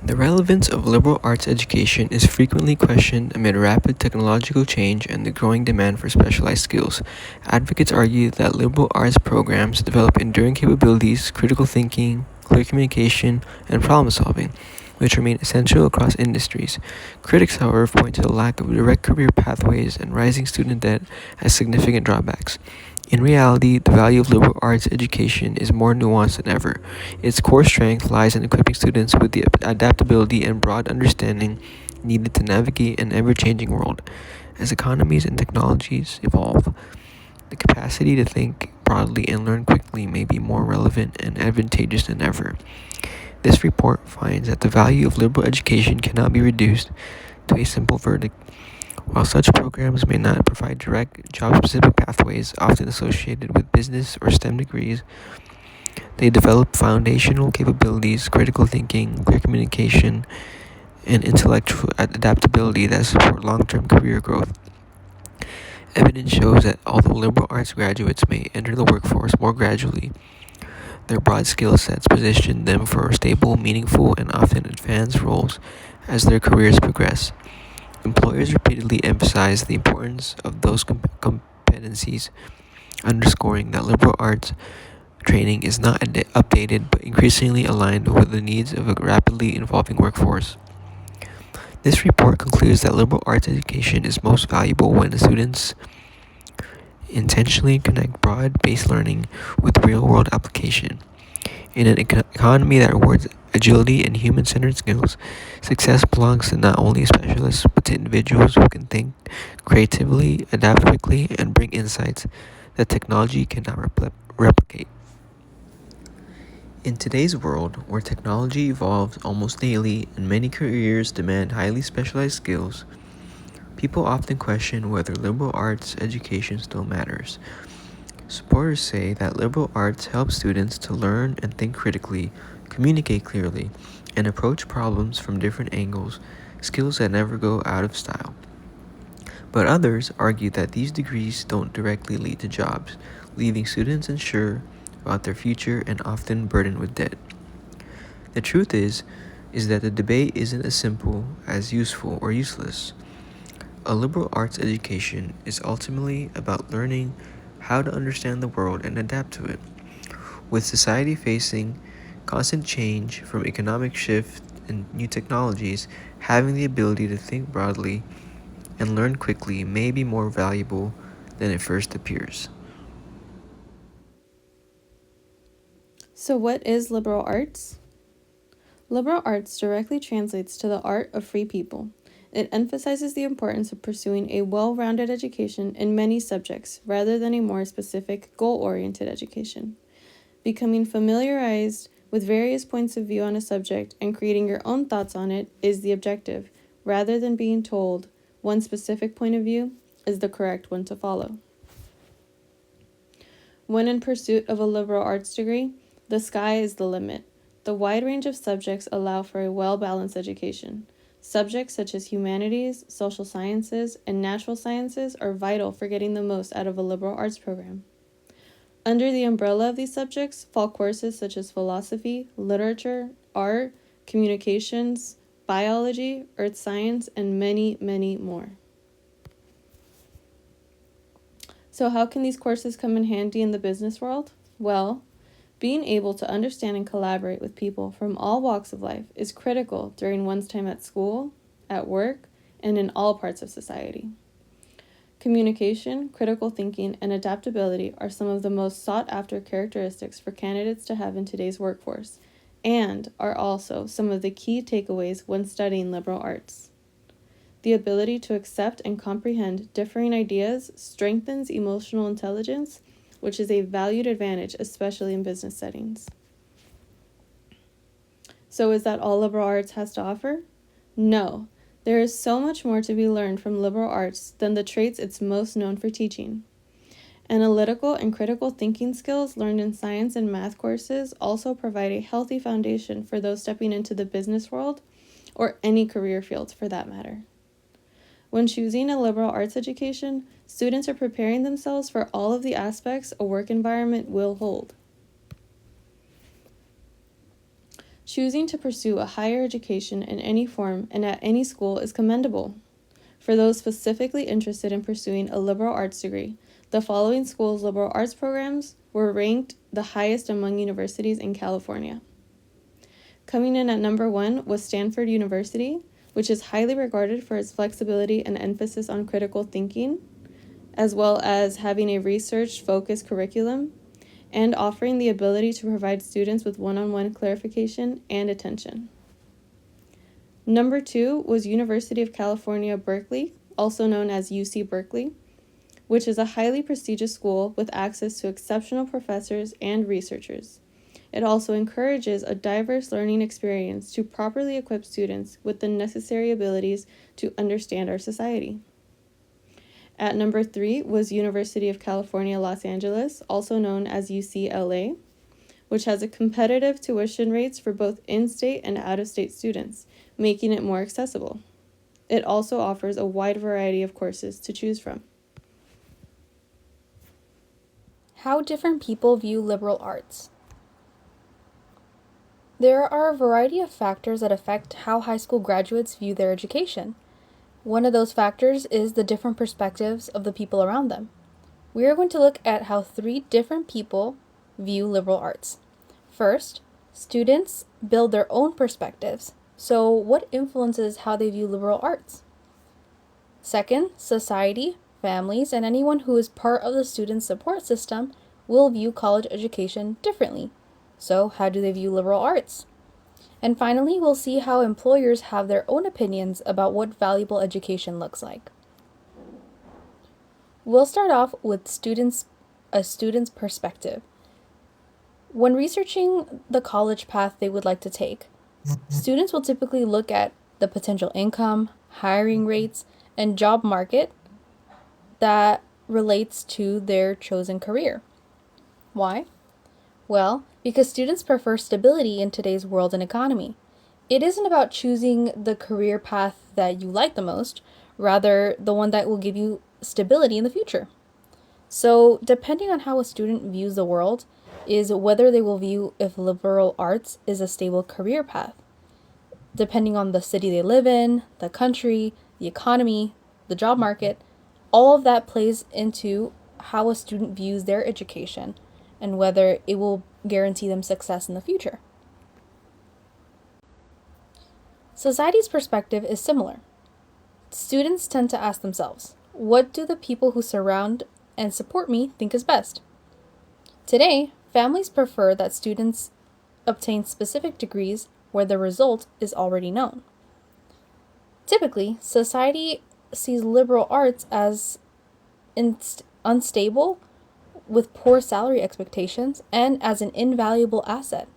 The relevance of liberal arts education is frequently questioned amid rapid technological change and the growing demand for specialized skills. Advocates argue that liberal arts programs develop enduring capabilities, critical thinking, clear communication, and problem solving, which remain essential across industries. Critics, however, point to the lack of direct career pathways and rising student debt as significant drawbacks. In reality, the value of liberal arts education is more nuanced than ever. Its core strength lies in equipping students with the adaptability and broad understanding needed to navigate an ever-changing world. As economies and technologies evolve, the capacity to think broadly and learn quickly may be more relevant and advantageous than ever. This report finds that the value of liberal education cannot be reduced to a simple verdict. While such programs may not provide direct, job-specific pathways often associated with business or STEM degrees, they develop foundational capabilities, critical thinking, clear communication, and intellectual adaptability that support long-term career growth. Evidence shows that although liberal arts graduates may enter the workforce more gradually, their broad skill sets position them for stable, meaningful, and often advanced roles as their careers progress. Employers repeatedly emphasize the importance of those competencies, underscoring that liberal arts training is not updated but increasingly aligned with the needs of a rapidly evolving workforce. This report concludes that liberal arts education is most valuable when the students intentionally connect broad-based learning with real-world application. In an economy that rewards agility and human-centered skills, success belongs to not only specialists but to individuals who can think creatively, adapt quickly, and bring insights that technology cannot replicate. In today's world, where technology evolves almost daily and many careers demand highly specialized skills, people often question whether liberal arts education still matters. Supporters say that liberal arts help students to learn and think critically, communicate clearly, and approach problems from different angles, skills that never go out of style. But others argue that these degrees don't directly lead to jobs, leaving students unsure about their future and often burdened with debt. The truth is that the debate isn't as simple as useful or useless. A liberal arts education is ultimately about learning how to understand the world and adapt to it. With society facing constant change from economic shift and new technologies, having the ability to think broadly and learn quickly may be more valuable than it first appears. So, what is liberal arts? Liberal arts directly translates to the art of free people. It emphasizes the importance of pursuing a well-rounded education in many subjects rather than a more specific, goal-oriented education. Becoming familiarized with various points of view on a subject and creating your own thoughts on it is the objective, rather than being told one specific point of view is the correct one to follow. When in pursuit of a liberal arts degree, the sky is the limit. The wide range of subjects allow for a well-balanced education. Subjects such as humanities, social sciences, and natural sciences are vital for getting the most out of a liberal arts program. Under the umbrella of these subjects fall courses such as philosophy, literature, art, communications, biology, earth science, and many, many more. So how can these courses come in handy in the business world? Well, being able to understand and collaborate with people from all walks of life is critical during one's time at school, at work, and in all parts of society. Communication, critical thinking, and adaptability are some of the most sought-after characteristics for candidates to have in today's workforce, and are also some of the key takeaways when studying liberal arts. The ability to accept and comprehend differing ideas strengthens emotional intelligence, which is a valued advantage, especially in business settings. So is that all liberal arts has to offer? No. There is so much more to be learned from liberal arts than the traits it's most known for teaching. Analytical and critical thinking skills learned in science and math courses also provide a healthy foundation for those stepping into the business world, or any career field for that matter. When choosing a liberal arts education, students are preparing themselves for all of the aspects a work environment will hold. Choosing to pursue a higher education in any form and at any school is commendable. For those specifically interested in pursuing a liberal arts degree, the following schools' liberal arts programs were ranked the highest among universities in California. Coming in at number 1 was Stanford University, which is highly regarded for its flexibility and emphasis on critical thinking, as well as having a research-focused curriculum and offering the ability to provide students with one-on-one clarification and attention. Number 2 was University of California, Berkeley, also known as UC Berkeley, which is a highly prestigious school with access to exceptional professors and researchers. It also encourages a diverse learning experience to properly equip students with the necessary abilities to understand our society. At number 3 was University of California, Los Angeles, also known as UCLA, which has a competitive tuition rates for both in-state and out-of-state students, making it more accessible. It also offers a wide variety of courses to choose from. How different people view liberal arts. There are a variety of factors that affect how high school graduates view their education. One of those factors is the different perspectives of the people around them. We are going to look at how 3 different people view liberal arts. First, students build their own perspectives. So, what influences how they view liberal arts? Second, society, families, and anyone who is part of the student support system will view college education differently. So, how do they view liberal arts? And finally, we'll see how employers have their own opinions about what valuable education looks like. We'll start off with a student's perspective. When researching the college path they would like to take, students will typically look at the potential income, hiring rates, and job market that relates to their chosen career. Why? Well, because students prefer stability in today's world and economy. It isn't about choosing the career path that you like the most, rather the one that will give you stability in the future. So, depending on how a student views the world, is whether they will view if liberal arts is a stable career path. Depending on the city they live in, the country, the economy, the job market, all of that plays into how a student views their education and whether it will guarantee them success in the future. Society's perspective is similar. Students tend to ask themselves, what do the people who surround and support me think is best? Today, families prefer that students obtain specific degrees where the result is already known. Typically, society sees liberal arts as unstable, with poor salary expectations, and as an invaluable asset.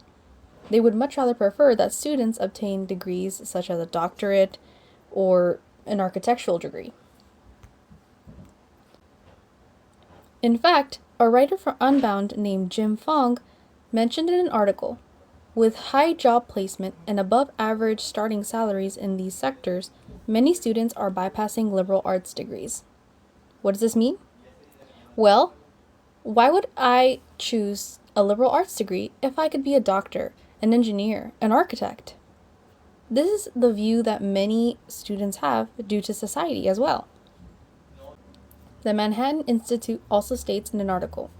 They would much rather prefer that students obtain degrees such as a doctorate or an architectural degree. In fact, a writer for Unbound named Jim Fong mentioned in an article, with high job placement and above average starting salaries in these sectors, many students are bypassing liberal arts degrees. What does this mean? Well, why would I choose a liberal arts degree if I could be a doctor, an engineer, an architect? This is the view that many students have due to society as well. The Manhattan Institute also states in an article,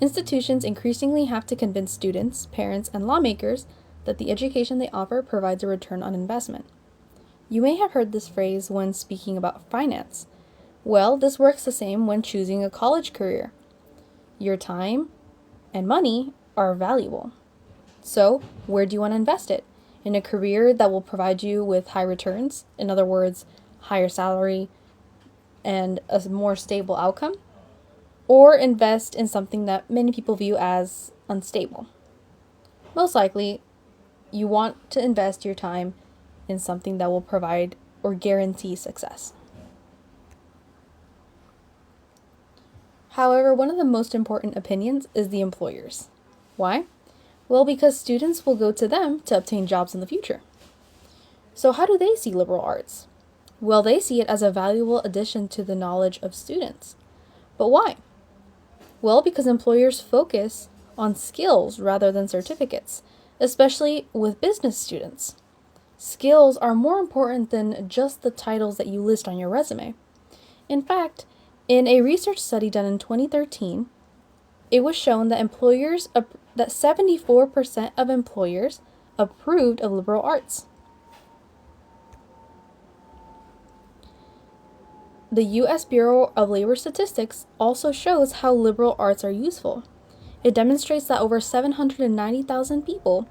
institutions increasingly have to convince students, parents, and lawmakers that the education they offer provides a return on investment. You may have heard this phrase when speaking about finance. Well, this works the same when choosing a college career. Your time and money are valuable. So, where do you want to invest it? In a career that will provide you with high returns, in other words, higher salary and a more stable outcome? Or invest in something that many people view as unstable? Most likely, you want to invest your time in something that will provide or guarantee success. However, one of the most important opinions is the employers. Why? Well, because students will go to them to obtain jobs in the future. So how do they see liberal arts? Well, they see it as a valuable addition to the knowledge of students. But why? Well, because employers focus on skills rather than certificates. especially with business students. Skills are more important than just the titles that you list on your resume. In fact, in a research study done in 2013, it was shown that that 74% of employers approved of liberal arts. The US Bureau of Labor Statistics also shows how liberal arts are useful. It demonstrates that over 790,000 people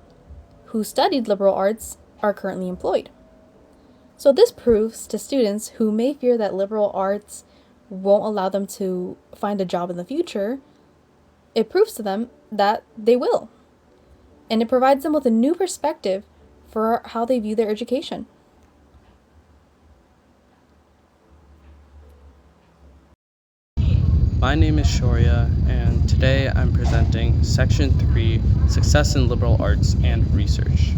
who studied liberal arts are currently employed. So this proves to students who may fear that liberal arts won't allow them to find a job in the future, it proves to them that they will. And it provides them with a new perspective for how they view their education. My name is Shoria, and today I'm presenting Section 3, Success in Liberal Arts and Research.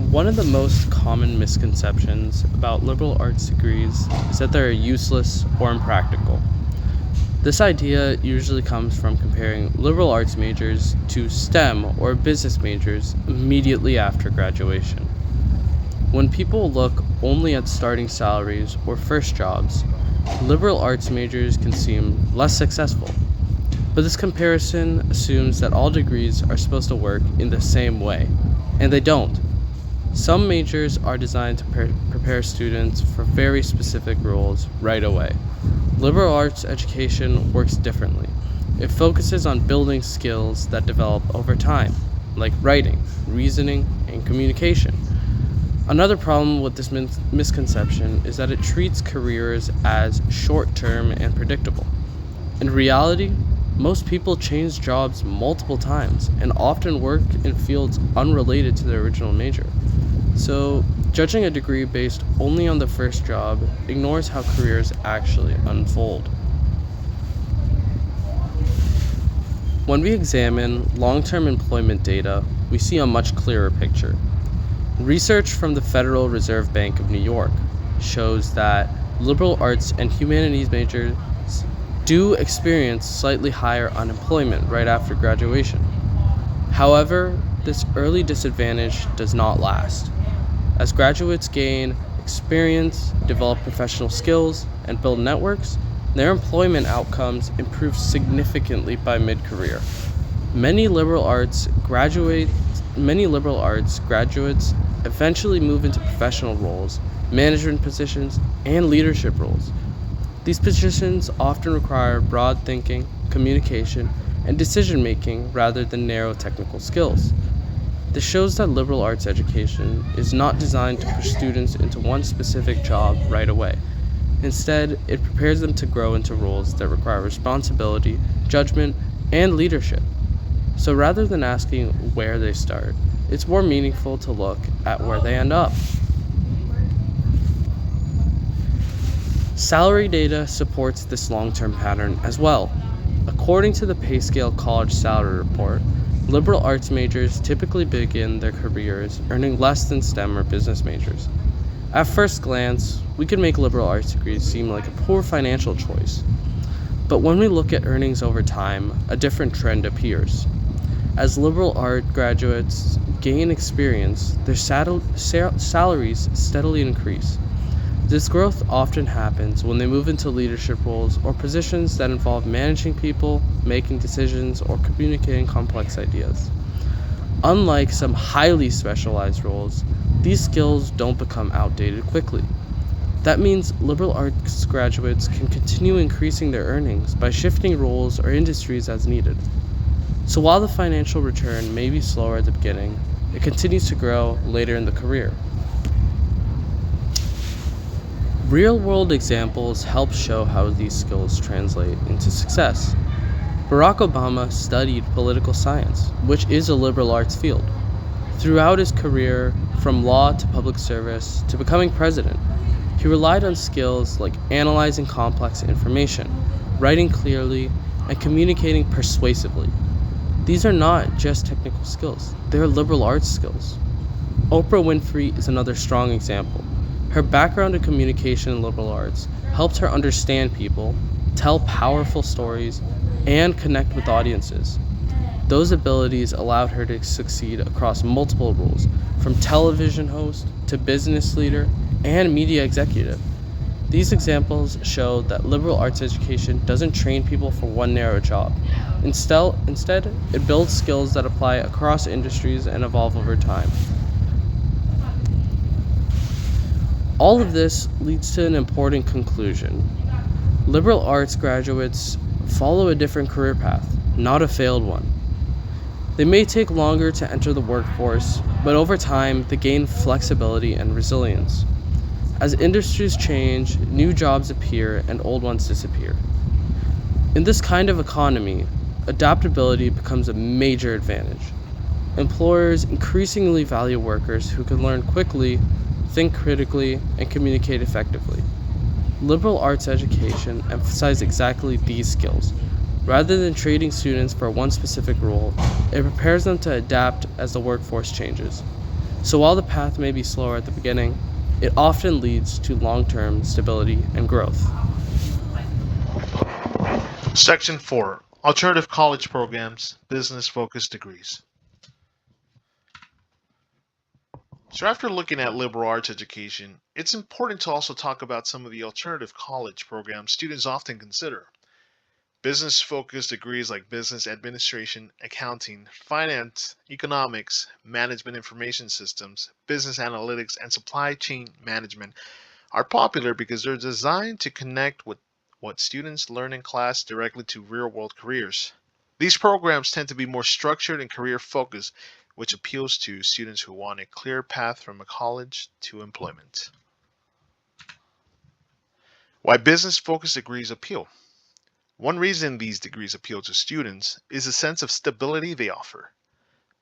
One of the most common misconceptions about liberal arts degrees is that they're useless or impractical. This idea usually comes from comparing liberal arts majors to STEM or business majors immediately after graduation. When people look only at starting salaries or first jobs, liberal arts majors can seem less successful. But this comparison assumes that all degrees are supposed to work in the same way, and they don't. Some majors are designed to prepare students for very specific roles right away. Liberal arts education works differently. It focuses on building skills that develop over time, like writing, reasoning, and communication. Another problem with this misconception is that it treats careers as short-term and predictable. In reality, most people change jobs multiple times and often work in fields unrelated to their original major. So, judging a degree based only on the first job ignores how careers actually unfold. When we examine long-term employment data, we see a much clearer picture. Research from the Federal Reserve Bank of New York shows that liberal arts and humanities majors do experience slightly higher unemployment right after graduation. However, this early disadvantage does not last. As graduates gain experience, develop professional skills, and build networks, their employment outcomes improve significantly by mid-career. Many liberal arts graduates eventually move into professional roles, management positions, and leadership roles. These positions often require broad thinking, communication, and decision-making rather than narrow technical skills. This shows that liberal arts education is not designed to push students into one specific job right away. Instead, it prepares them to grow into roles that require responsibility, judgment, and leadership. So rather than asking where they start, it's more meaningful to look at where they end up. Salary data supports this long-term pattern as well. According to the PayScale College Salary Report, liberal arts majors typically begin their careers earning less than STEM or business majors. At first glance, we could make liberal arts degrees seem like a poor financial choice. But when we look at earnings over time, a different trend appears. As liberal art graduates gain experience, their salaries steadily increase. This growth often happens when they move into leadership roles or positions that involve managing people, making decisions, or communicating complex ideas. Unlike some highly specialized roles, these skills don't become outdated quickly. That means liberal arts graduates can continue increasing their earnings by shifting roles or industries as needed. So while the financial return may be slower at the beginning, it continues to grow later in the career. Real-world examples help show how these skills translate into success. Barack Obama studied political science, which is a liberal arts field. Throughout his career, from law to public service to becoming president, he relied on skills like analyzing complex information, writing clearly, and communicating persuasively. These are not just technical skills, they are liberal arts skills. Oprah Winfrey is another strong example. Her background in communication and liberal arts helped her understand people, tell powerful stories, and connect with audiences. Those abilities allowed her to succeed across multiple roles, from television host to business leader and media executive. These examples show that liberal arts education doesn't train people for one narrow job. Instead, it builds skills that apply across industries and evolve over time. All of this leads to an important conclusion. Liberal arts graduates follow a different career path, not a failed one. They may take longer to enter the workforce, but over time, they gain flexibility and resilience. As industries change, new jobs appear and old ones disappear. In this kind of economy, adaptability becomes a major advantage. Employers increasingly value workers who can learn quickly, think critically, and communicate effectively. Liberal arts education emphasizes exactly these skills. Rather than trading students for one specific role, it prepares them to adapt as the workforce changes. So while the path may be slower at the beginning, it often leads to long term stability and growth. Section 4 Alternative College Programs, Business Focused Degrees. So, after looking at liberal arts education, it's important to also talk about some of the alternative college programs students often consider. Business focused degrees like business administration, accounting, finance, economics, management information systems, business analytics, and supply chain management are popular because they're designed to connect with what students learn in class directly to real world careers. These programs tend to be more structured and career focused, which appeals to students who want a clear path from a college to employment. Why business focused degrees appeal? One reason these degrees appeal to students is the sense of stability they offer.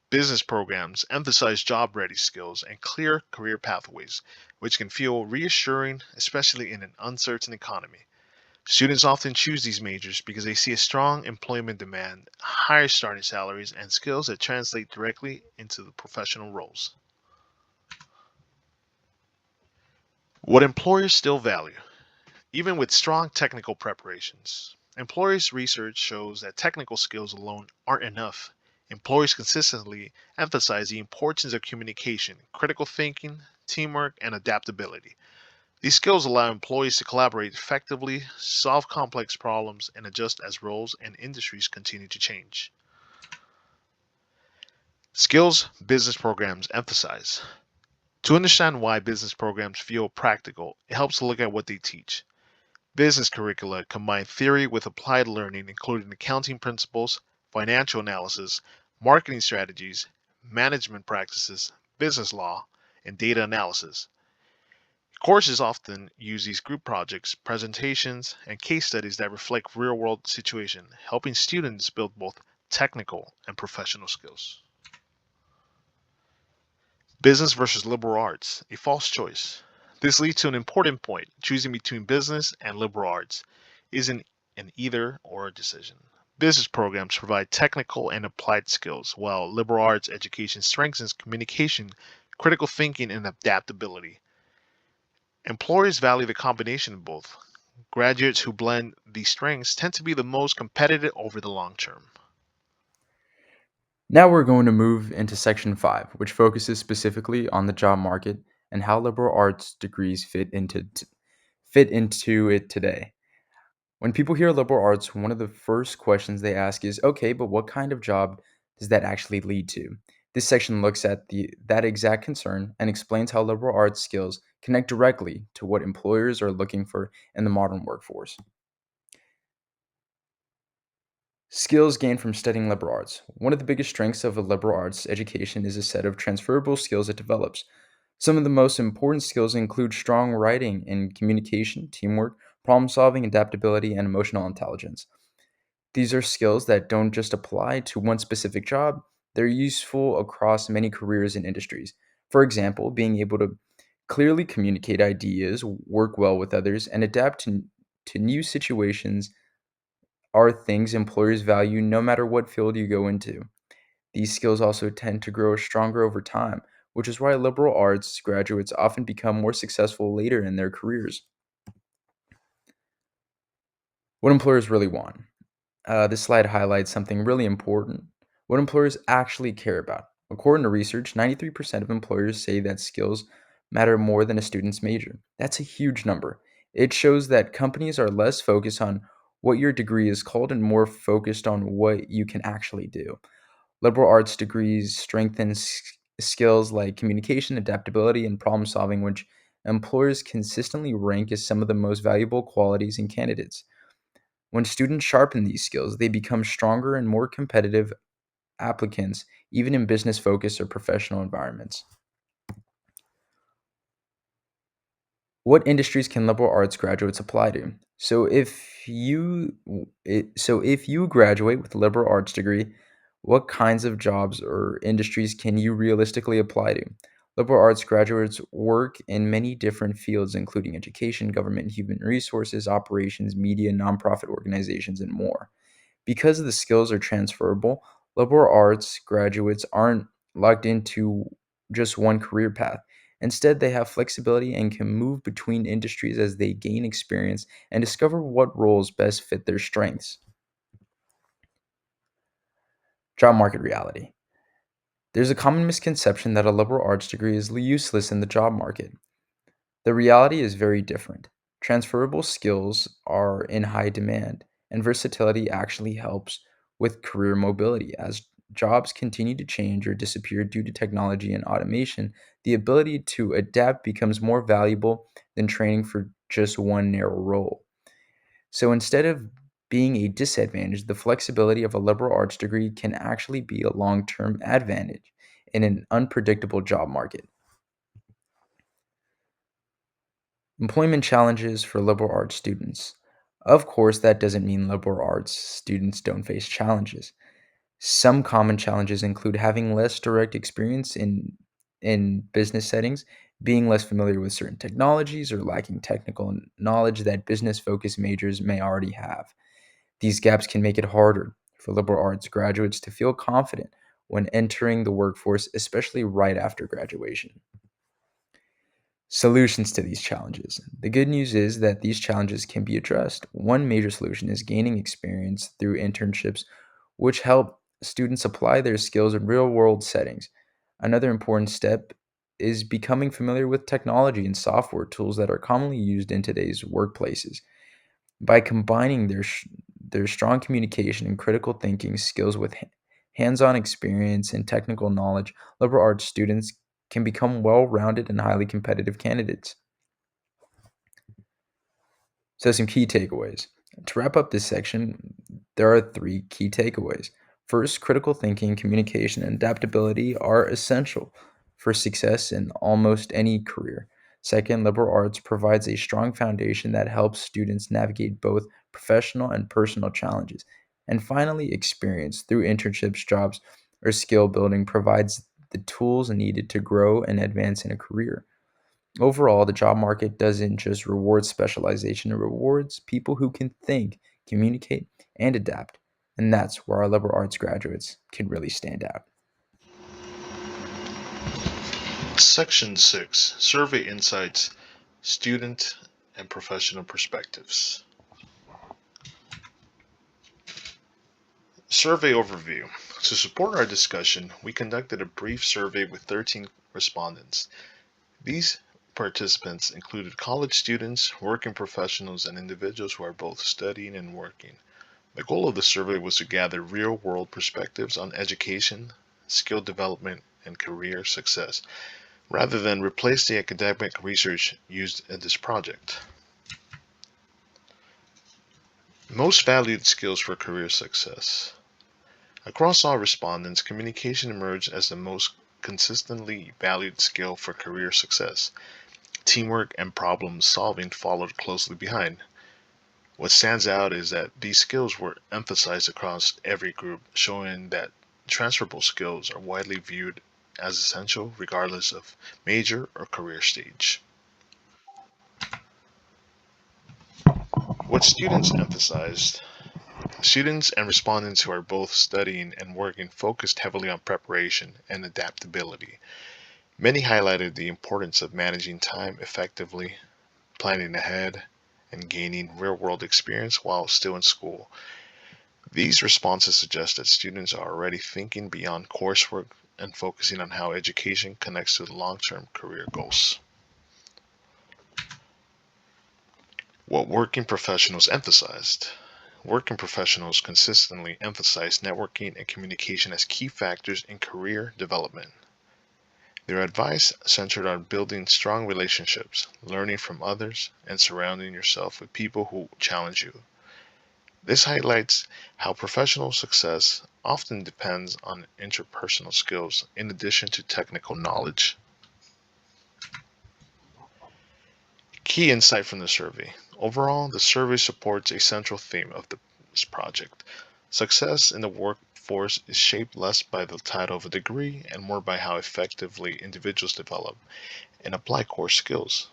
Business programs emphasize job ready skills and clear career pathways, which can feel reassuring, especially in an uncertain economy. Students often choose these majors because they see a strong employment demand, higher starting salaries, and skills that translate directly into the professional roles. What employers still value, even with strong technical preparations. Employers' research shows that technical skills alone aren't enough. Employers consistently emphasize the importance of communication, critical thinking, teamwork, and adaptability. These skills allow employees to collaborate effectively, solve complex problems, and adjust as roles and industries continue to change. Skills business programs emphasize. To understand why business programs feel practical, it helps to look at what they teach. Business curricula combine theory with applied learning, including accounting principles, financial analysis, marketing strategies, management practices, business law, and data analysis. Courses often use these group projects, presentations, and case studies that reflect real world situations, helping students build both technical and professional skills. Business versus liberal arts, a false choice. This leads to an important point. Choosing between business and liberal arts isn't an either or decision. Business programs provide technical and applied skills, while liberal arts education strengthens communication, critical thinking, and adaptability. Employers value the combination of both. Graduates who blend these strengths tend to be the most competitive over the long term. Now we're going to move into section 5, which focuses specifically on the job market and how liberal arts degrees fit into it today. When people hear liberal arts, one of the first questions they ask is, okay, but what kind of job does that actually lead to? This section looks at that exact concern and explains how liberal arts skills connect directly to what employers are looking for in the modern workforce. Skills gained from studying liberal arts. One of the biggest strengths of a liberal arts education is a set of transferable skills it develops. Some of the most important skills include strong writing and communication, teamwork, problem solving, adaptability, and emotional intelligence. These are skills that don't just apply to one specific job, they're useful across many careers and industries. For example, being able to clearly communicate ideas, work well with others, and adapt to new situations are things employers value no matter what field you go into. These skills also tend to grow stronger over time, which is why liberal arts graduates often become more successful later in their careers. What employers really want. This slide highlights something really important: what employers actually care about. According to research, 93% of employers say that skills matter more than a student's major. That's a huge number. It shows that companies are less focused on what your degree is called and more focused on what you can actually do. Liberal arts degrees strengthen skills like communication, adaptability, and problem solving, which employers consistently rank as some of the most valuable qualities in candidates. When students sharpen these skills, they become stronger and more competitive applicants, even in business focused or professional environments. What industries can liberal arts graduates apply to? So if you graduate with a liberal arts degree, what kinds of jobs or industries can you realistically apply to? Liberal arts graduates work in many different fields, including education, government, human resources, operations, media, nonprofit organizations, and more. Because the skills are transferable, liberal arts graduates aren't locked into just one career path. Instead, they have flexibility and can move between industries as they gain experience and discover what roles best fit their strengths. Job market reality. There's a common misconception that a liberal arts degree is useless in the job market. The reality is very different. Transferable skills are in high demand, and versatility actually helps with career mobility. As jobs continue to change or disappear due to technology and automation, the ability to adapt becomes more valuable than training for just one narrow role. So instead of being a disadvantage, the flexibility of a liberal arts degree can actually be a long term advantage in an unpredictable job market. Employment challenges for liberal arts students. Of course, that doesn't mean liberal arts students don't face challenges. Some common challenges include having less direct experience in business settings, being less familiar with certain technologies, or lacking technical knowledge that business-focused majors may already have. These gaps can make it harder for liberal arts graduates to feel confident when entering the workforce, especially right after graduation. Solutions to these challenges. The good news is that these challenges can be addressed. One major solution is gaining experience through internships, which help students apply their skills in real world settings. Another important step is becoming familiar with technology and software tools that are commonly used in today's workplaces. By combining their strong communication and critical thinking skills with hands on experience and technical knowledge, liberal arts students can become well rounded and highly competitive candidates. So, some key takeaways. To wrap up this section, there are three key takeaways. First, critical thinking, communication, and adaptability are essential for success in almost any career. Second, liberal arts provides a strong foundation that helps students navigate both professional and personal challenges. And finally, experience through internships, jobs, or skill building provides the tools needed to grow and advance in a career. Overall, the job market doesn't just reward specialization, it rewards people who can think, communicate, and adapt. And that's where our liberal arts graduates can really stand out. Section 6: Survey Insights, Student and Professional Perspectives. Survey Overview. To support our discussion, we conducted a brief survey with 13 respondents. These participants included college students, working professionals, and individuals who are both studying and working. The goal of the survey was to gather real world perspectives on education, skill development, and career success, rather than replace the academic research used in this project. Most valued skills for career success. Across all respondents, communication emerged as the most consistently valued skill for career success. Teamwork and problem solving followed closely behind. What stands out is that these skills were emphasized across every group, showing that transferable skills are widely viewed as essential regardless of major or career stage. What students emphasized. Students and respondents who are both studying and working focused heavily on preparation and adaptability. Many highlighted the importance of managing time effectively, planning ahead, and gaining real world experience while still in school. These responses suggest that students are already thinking beyond coursework and focusing on how education connects to long-term career goals. What working professionals emphasized. Working professionals consistently emphasize networking and communication as key factors in career development. Their advice centered on building strong relationships, learning from others, and surrounding yourself with people who challenge you. This highlights how professional success often depends on interpersonal skills in addition to technical knowledge. Key insight from the survey. Overall, the survey supports a central theme of this project. Success in the workforce is shaped less by the title of a degree and more by how effectively individuals develop and apply core skills.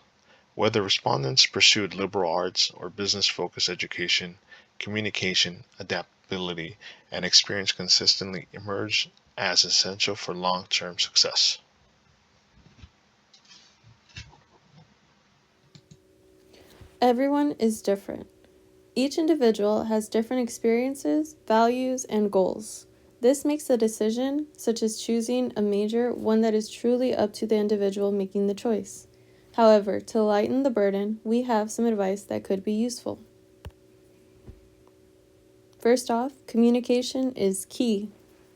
Whether respondents pursued liberal arts or business focused education, communication, adaptability, and experience consistently emerge as essential for long term success. Everyone is different. Each individual has different experiences, values, and goals. This makes the decision, such as choosing a major, one that is truly up to the individual making the choice. However, to lighten the burden, we have some advice that could be useful. First off, communication is key.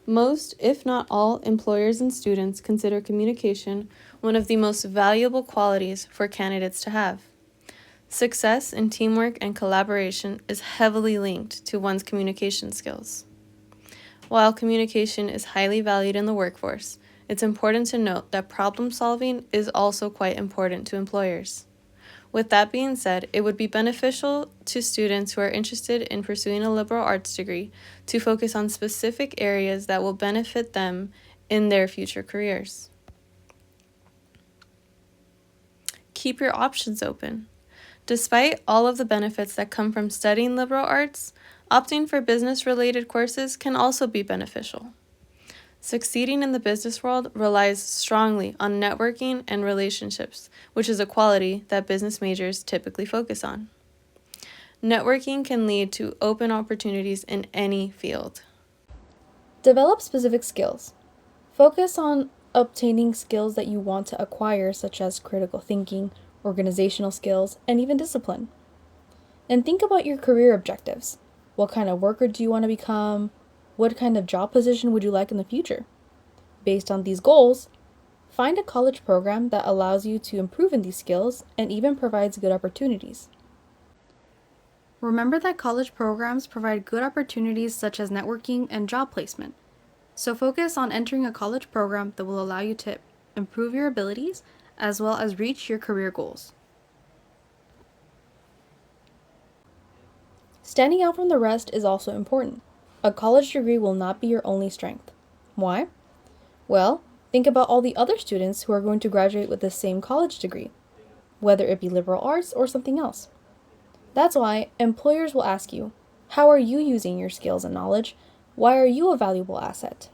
Most, if not all, employers and students consider communication one of the most valuable qualities for candidates to have. Success in teamwork and collaboration is heavily linked to one's communication skills. While communication is highly valued in the workforce, it's important to note that problem solving is also quite important to employers. With that being said, it would be beneficial to students who are interested in pursuing a liberal arts degree to focus on specific areas that will benefit them in their future careers. Keep your options open. Despite all of the benefits that come from studying liberal arts, opting for business-related courses can also be beneficial. Succeeding in the business world relies strongly on networking and relationships, which is a quality that business majors typically focus on. Networking can lead to open opportunities in any field. Develop specific skills. Focus on obtaining skills that you want to acquire, such as critical thinking, organizational skills, and even discipline. And think about your career objectives. What kind of worker do you want to become? What kind of job position would you like in the future? Based on these goals, find a college program that allows you to improve in these skills and even provides good opportunities. Remember that college programs provide good opportunities such as networking and job placement. So focus on entering a college program that will allow you to improve your abilities as well as reach your career goals. Standing out from the rest is also important. A college degree will not be your only strength. Why? Well, think about all the other students who are going to graduate with the same college degree, whether it be liberal arts or something else. That's why employers will ask you, how are you using your skills and knowledge? Why are you a valuable asset?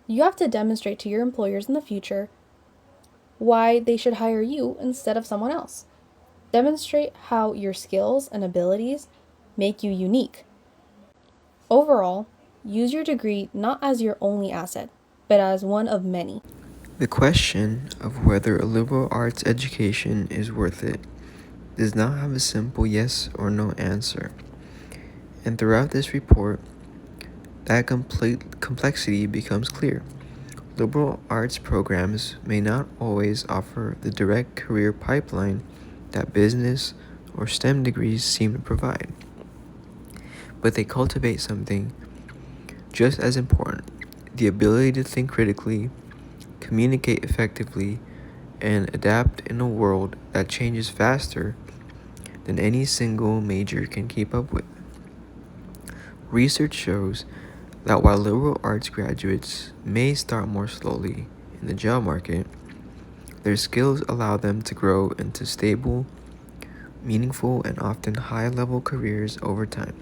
You have to demonstrate to your employers in the future why they should hire you instead of someone else. Demonstrate how your skills and abilities make you unique. Overall, use your degree not as your only asset, but as one of many. The question of whether a liberal arts education is worth it does not have a simple yes or no answer. And throughout this report, that complexity becomes clear. Liberal arts programs may not always offer the direct career pipeline that business or STEM degrees seem to provide, but they cultivate something just as important: the ability to think critically, communicate effectively, and adapt in a world that changes faster than any single major can keep up with. Research shows that while liberal arts graduates may start more slowly in the job market, their skills allow them to grow into stable, meaningful, and often high-level careers over time.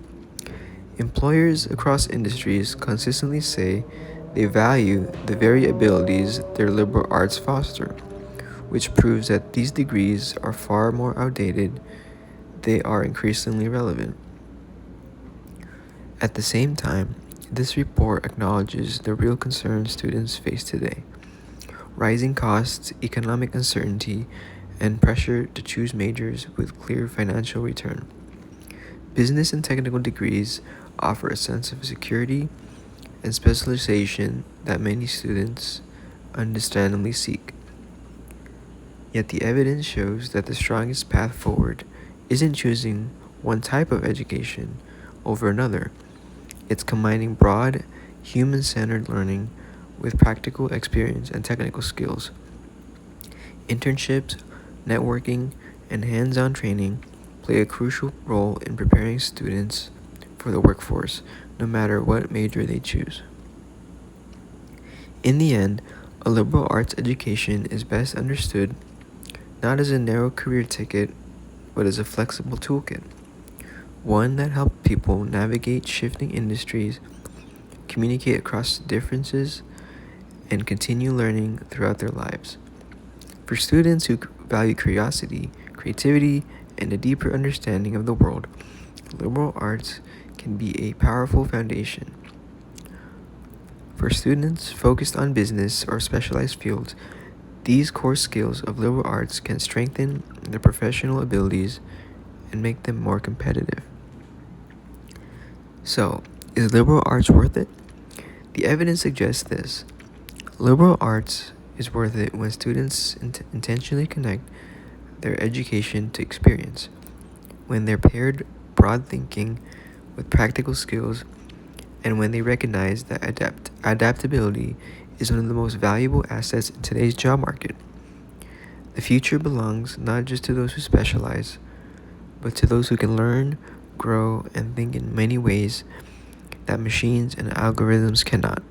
Employers across industries consistently say they value the very abilities their liberal arts foster, which proves that these degrees are far more outdated, they are increasingly relevant. At the same time, this report acknowledges the real concerns students face today: rising costs, economic uncertainty, and pressure to choose majors with clear financial return. Business and technical degrees offer a sense of security and specialization that many students understandably seek. Yet the evidence shows that the strongest path forward isn't choosing one type of education over another. It's combining broad, human centered learning with practical experience and technical skills. Internships, networking, and hands on training play a crucial role in preparing students for the workforce, no matter what major they choose. In the end, a liberal arts education is best understood not as a narrow career ticket, but as a flexible toolkit, one that helps people navigate shifting industries, communicate across differences, and continue learning throughout their lives. For students who value curiosity, creativity, and a deeper understanding of the world, liberal arts can be a powerful foundation. For students focused on business or specialized fields, these core skills of liberal arts can strengthen their professional abilities and make them more competitive. So, is liberal arts worth it? The evidence suggests this. Liberal arts is worth it when students intentionally connect their education to experience, when they're paired broad thinking with practical skills, and when they recognize that adaptability is one of the most valuable assets in today's job market. The future belongs not just to those who specialize, but to those who can learn, grow, and think in many ways that machines and algorithms cannot.